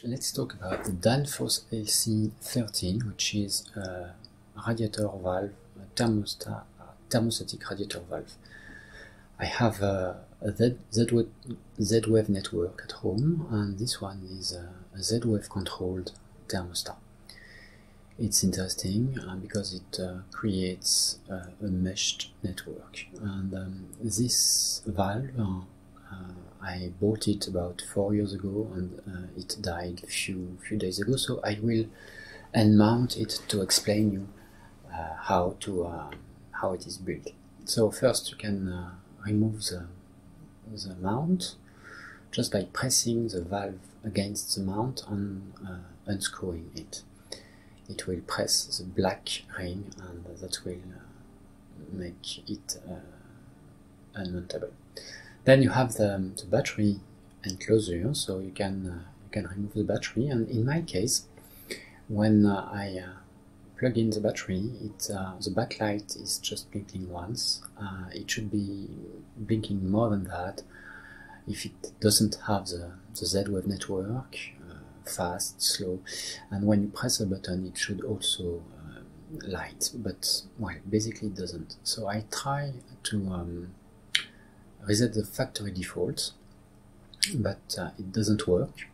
Let's talk about the Danfoss AC13, which is a radiator valve, a thermostatic radiator valve. I have a Z-Wave network at home, and this one is a Z-Wave controlled thermostat. It's interesting because it creates a meshed network, and this valve I bought it about 4 years ago, and it died a few days ago, so I will unmount it to explain you how it is built. So first you can remove the mount just by pressing the valve against the mount and unscrewing it. It will press the black ring, and that will make it unmountable. Then you have the battery enclosure, so you can remove the battery. And in my case, when I plug in the battery, the backlight is just blinking once. It should be blinking more than that if it doesn't have the Z-Wave network, fast, slow. And when you press the button, it should also light, but well, basically it doesn't. So I try to reset the factory default, but it doesn't work.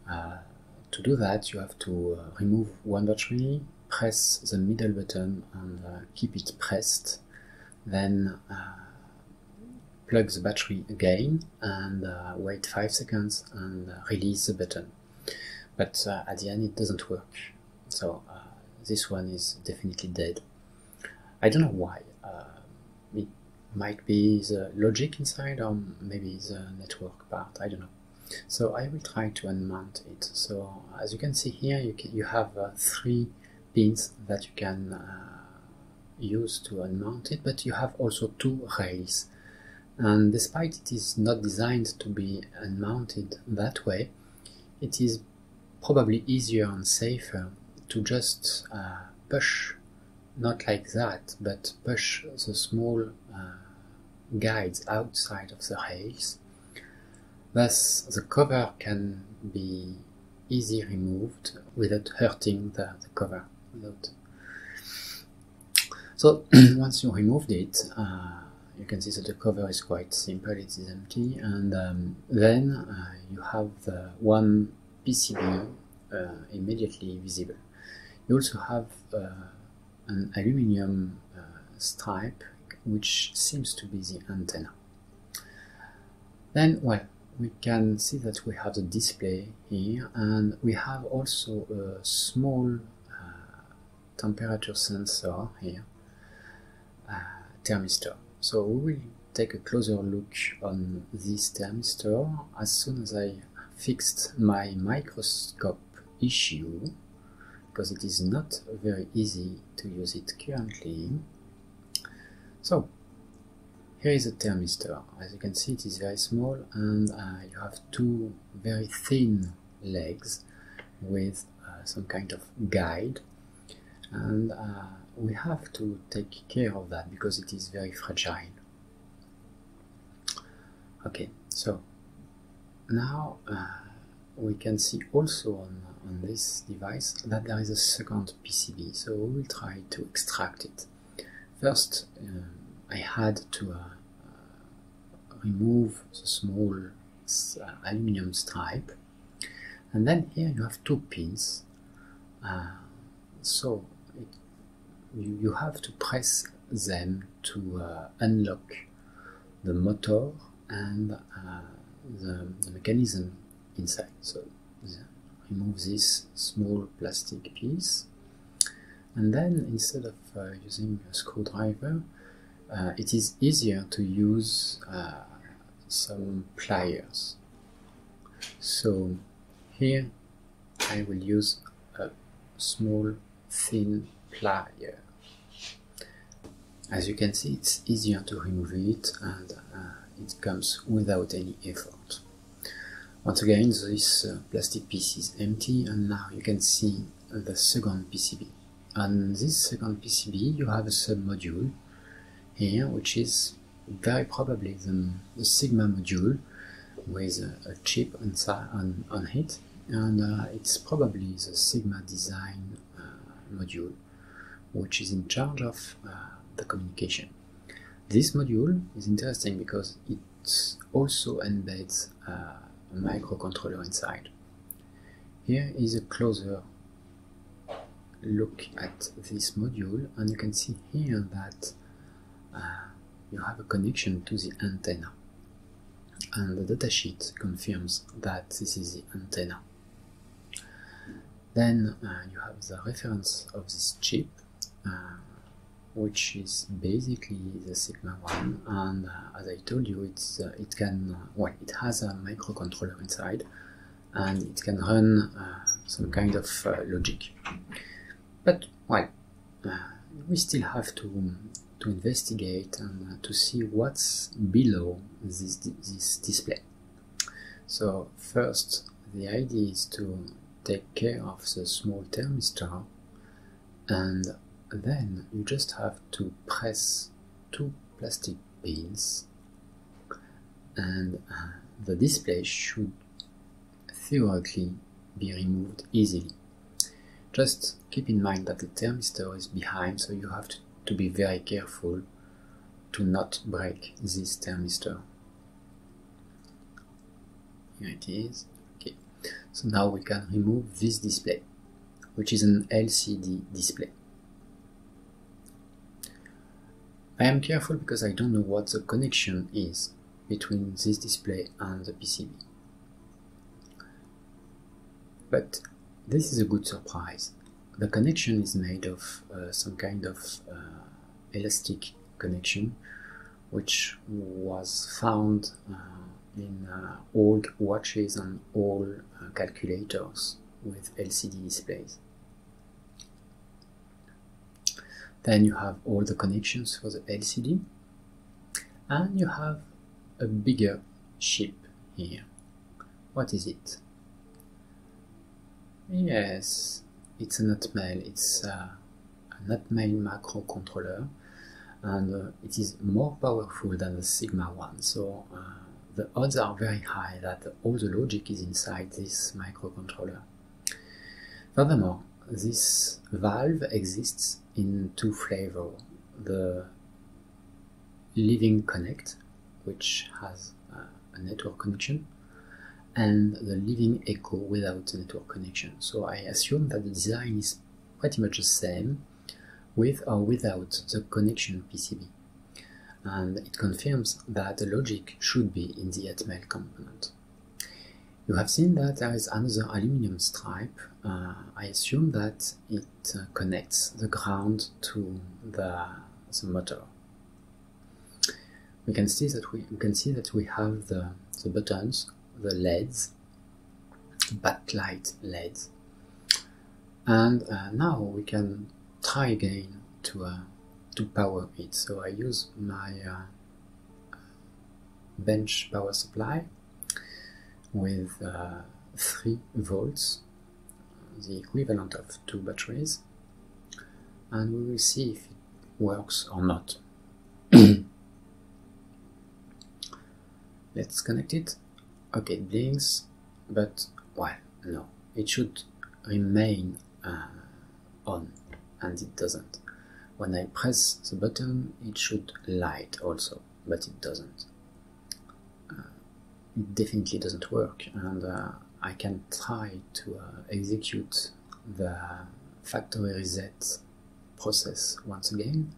To do that, you have to remove one battery, press the middle button and keep it pressed, then plug the battery again and wait 5 seconds and release the button. But at the end it doesn't work, so this one is definitely dead. I don't know why. It might be the logic inside, or maybe the network part, I don't know. So I will try to unmount it. So as you can see here, you have 3 pins that you can use to unmount it, but you have also 2 rails. And despite it is not designed to be unmounted that way, it is probably easier and safer to just push, not like that, but push the small guides outside of the rails. Thus the cover can be easily removed without hurting the cover. So once you removed it, you can see that the cover is quite simple, it is empty, and then you have the one PCB immediately visible. You also have an aluminium stripe, which seems to be the antenna. Then, well, we can see that we have the display here, and we have also a small temperature sensor here, Thermistor. So we will take a closer look on this thermistor as soon as I fixed my microscope issue, because it is not very easy to use it currently. So here is a thermistor. As you can see, it is very small, and you have 2 very thin legs with some kind of guide, and we have to take care of that because it is very fragile. Okay, so now we can see also on this device that there is a second PCB, so we will try to extract it. First, I had to remove the small aluminium stripe, and then here you have 2 pins, so you have to press them to unlock the motor and the mechanism inside. So remove this small plastic piece, and then instead of using a screwdriver, it is easier to use some pliers. So here I will use a small thin plier. As you can see, it's easier to remove it, and it comes without any effort. Once again, this plastic piece is empty, and now you can see the second PCB. On this second PCB you have a sub-module here, which is very probably the Sigma module with a chip on it, and it's probably the Sigma design module which is in charge of the communication. This module is interesting because it also embeds a microcontroller inside. Here is a closer look at this module, and you can see here that you have a connection to the antenna, and the datasheet confirms that this is the antenna. Then you have the reference of this chip, which is basically the Sigma one, and as I told you, it has a microcontroller inside, and it can run some kind of logic. But we still have to investigate and to see what's below this display. So first, the idea is to take care of the small thermistor, and then you just have to press two plastic pins, and the display should theoretically be removed easily. Just keep in mind that the thermistor is behind, so you have to be very careful to not break this thermistor. Here it is. Okay, so now we can remove this display, which is an LCD display. I am careful because I don't know what the connection is between this display and the PCB. But this is a good surprise. The connection is made of some kind of elastic connection, which was found in old watches and old calculators with LCD displays. Then you have all the connections for the LCD, and you have a bigger chip here. What is it? Yes, it's an Atmel. It's an Atmel microcontroller, and it is more powerful than the Sigma one. So the odds are very high that all the logic is inside this microcontroller. Furthermore, this valve exists in two flavors: the Living Connect, which has a network connection, and the Living Echo without a network connection. So I assume that the design is pretty much the same with or without the connection PCB, and it confirms that the logic should be in the Atmel component. You have seen that there is another aluminum stripe. I assume that it connects the ground to the motor. We can see that we have the buttons, the LEDs, backlight LEDs, and now we can try again to power it. So I use my bench power supply with 3 volts, the equivalent of 2 batteries, and we will see if it works or not. Let's connect it. Okay, it blinks, but well, no, it should remain on, and it doesn't. When I press the button, it should light also, but it doesn't. It definitely doesn't work, and I can try to execute the factory reset process once again,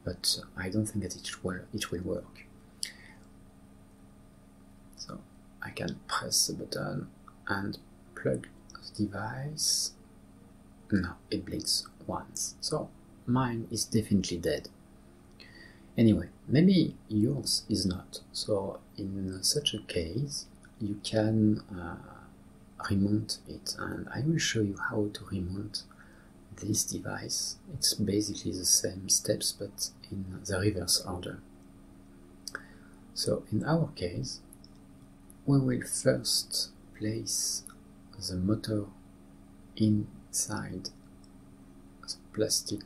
but I don't think that it will work. So I can press the button and plug the device. No, it blinks once, so mine is definitely dead. Anyway, maybe yours is not. So in such a case, you can remount it, and I will show you how to remount this device. It's basically the same steps, but in the reverse order. So in our case, we will first place the motor inside the plastic.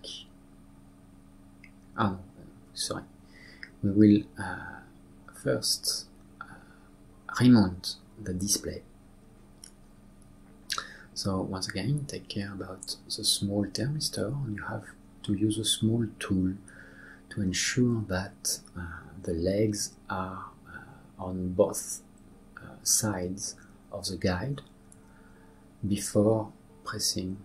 We will first remount the display So once again, take care about the small thermistor, and you have to use a small tool to ensure that the legs are on both sides of the guide before pressing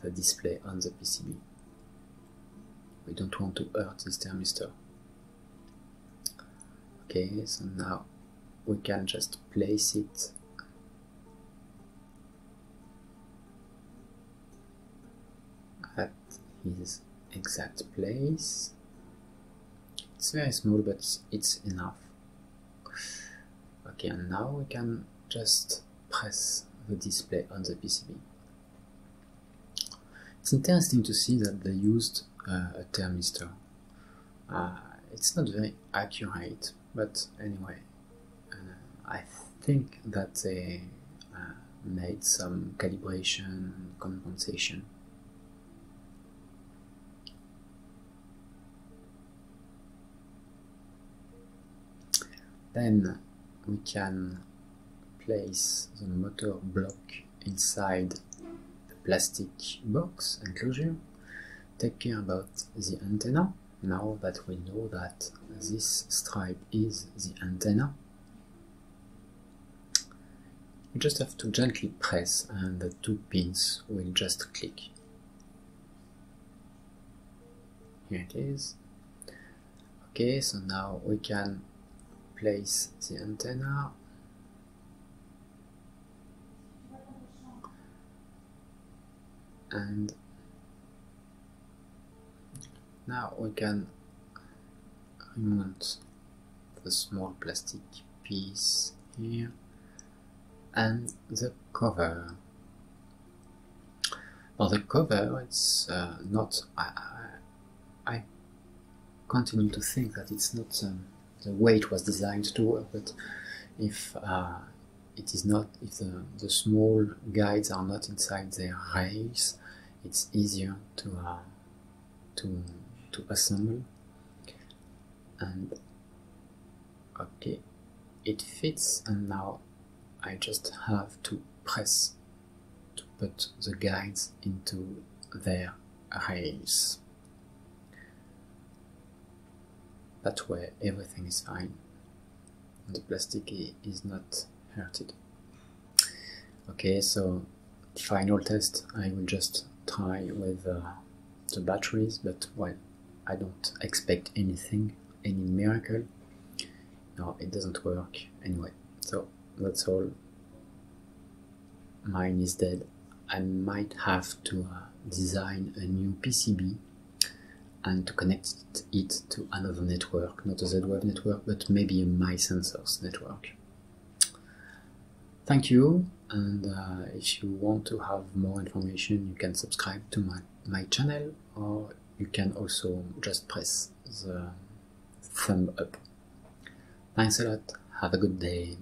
the display on the PCB. We don't want to hurt this thermistor. Okay, so now we can just place it at his exact place. It's very small, but it's enough. Okay, and now we can just press the display on the PCB. It's interesting to see that they used a thermistor. It's not very accurate, but anyway, I think that they made some calibration and compensation. Then we can place the motor block inside the plastic box enclosure. Take care about the antenna. Now that we know that this stripe is the antenna, you just have to gently press and the two pins will just click. Here it is. Okay, so now we can place the antenna and now we can remount the small plastic piece here and the cover. For the cover, it's not. I continue to think that it's not the way it was designed to work, but if it is not, if the small guides are not inside their rails, it's easier to assemble. And okay, it fits, and now I just have to press to put the guides into their rails. That way everything is fine and the plastic is not hurted. Okay, so final test I will just try with the batteries, but well, I don't expect anything, any miracle. No, it doesn't work anyway. So that's all. Mine is dead. I might have to design a new PCB and to connect it to another network, not a Z-Wave network, but maybe a My Sensors network. Thank you, and if you want to have more information, you can subscribe to my channel, or you can also just press the thumb up. Thanks a lot, have a good day.